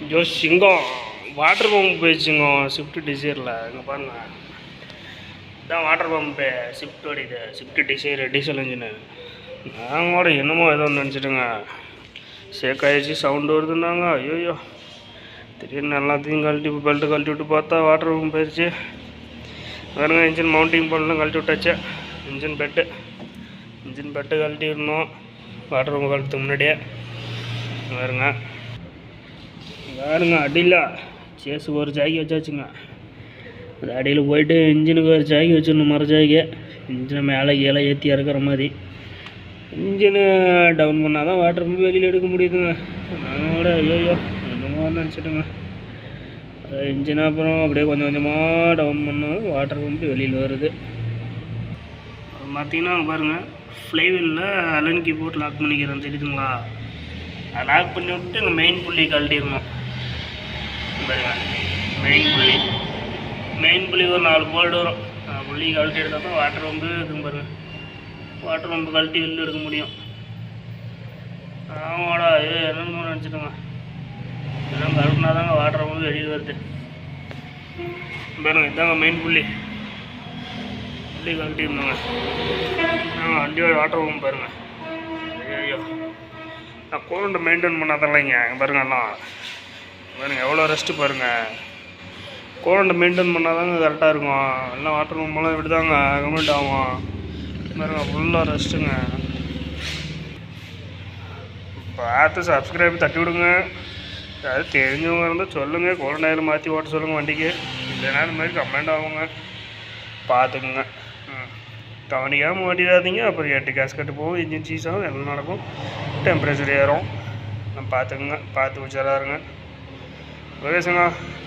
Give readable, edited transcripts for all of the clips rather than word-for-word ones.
Joe சிங்கம் water pump போயிடுச்சுங்க Swift டிசைரில் இங்கே பாருங்கள். இதுதான் வாட்டர் பம்பு ஸ்விஃப்டோட இது ஸ்விஃப்ட் டிசைர் டீசல் இன்ஜினு. நாங்கள் கூட என்னமோ ஏதோ நினச்சிட்டுங்க ஷேக் ஆகிடுச்சு சவுண்டு வருதுன்னாங்க. ஐயோ திடீர்னு எல்லாத்தையும் கழட்டி பெல்ட்டு கழட்டி விட்டு பார்த்தா வாட்டர் பம்ப் போயிடுச்சு. பாருங்க இன்ஜின் மவுண்டிங் பண்ணலாம் கழட்டி விட்டாச்சு. இன்ஜின் பெட்டு கழட்டி விடணும் வாட்டர் பம்ப் கழட்டுறதுக்கு முன்னாடியே. பாருங்க அடியில் சேஸு ஒரு ஜாக்கி வச்சாச்சுங்க. அது அடியில் போயிட்டு இன்ஜினுக்கு ஒரு ஜாக்கி வச்சிடணும் மர ஜாக்கி. இன்ஜினை மேலே கீழே ஏற்றி இறக்குற மாதிரி. இன்ஜினு டவுன் பண்ணால் தான் வாட்டர் பம்பு வெளியில் எடுக்க முடியுதுங்க. நாங்கள் கூட ஐயோ என்னமோ நினச்சிட்டுங்க. இன்ஜின் அப்புறம் அப்படியே கொஞ்சம் கொஞ்சமாக டவுன் பண்ணாலும் வாட்டர் பம்பு வெளியில் வருது. பார்த்தீங்கன்னா பாருங்கள் ஃப்ளைவீலில் அலன் கீ போட்டு லாக் பண்ணிக்கிறேன் தெரியுதுங்களா. அதை லாக் பண்ணி விட்டு இங்கே மெயின் புள்ளி கழட்டிடணும். பாருங்க மெயின் புள்ளி ஒரு 4 போல்டு வரும். புள்ளி கழட்டி எடுத்தால் தான் வாட்டர் பம்பு இருக்குங்க. பாருங்கள் வாட்டர் பம்பு கழட்டி வெளியில் எடுக்க முடியும். ஆமாடா என்னன்னு நினச்சிட்டுங்க. இதெல்லாம் கழட்டினா தாங்க வாட்டர் பம்பு வெளியில் வருது. பாருங்க இதாங்க மெயின் புள்ளி கழட்டி இருந்தோங்க. வண்டியோட வாட்டர் பம்பு பாருங்கள். ஐயோ நான் கூலண்ட்டை மெயின்டைன் பண்ணாதல்லைங்க. பாருங்கள் எல்லாம் பாருங்கள் எவ்வளோ ரெஸ்ட்டு பாருங்கள். கூலண்ட்டை மெயின்டைன் பண்ணால் தாங்க கரெக்டாக இருக்கும். எல்லாம் வாட்டர் பம்பெல்லாம் இப்படி தாங்க கம்ப்ளீட் ஆகும். பாருங்கள் ஃபுல்லாக ரெஸ்ட்டுங்க. பார்த்து சப்ஸ்கிரைப் தட்டி விடுங்க. அது தெரிஞ்சவங்க இருந்தால் சொல்லுங்கள். கூலண்ட் ஆயில் மாற்றி ஓட்ட சொல்லுங்கள் வண்டிக்கு. இல்லைன்னா இந்த மாதிரி கம்ப்ளைண்ட் ஆகுங்க. பார்த்துக்குங்க. கவனிக்காமல் ஓட்டிடாதீங்க. அப்புறம் 8 கேஸ்கட்டு போகும், இன்ஜின் சீஸ் ஆகும், எல்லாம் நடக்கும். டெம்பரேச்சர் ஏறும். பார்த்துக்குங்க. பார்த்து உச்சாராக இருங்க. ஓகேங்க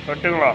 வெட்டுங்களா.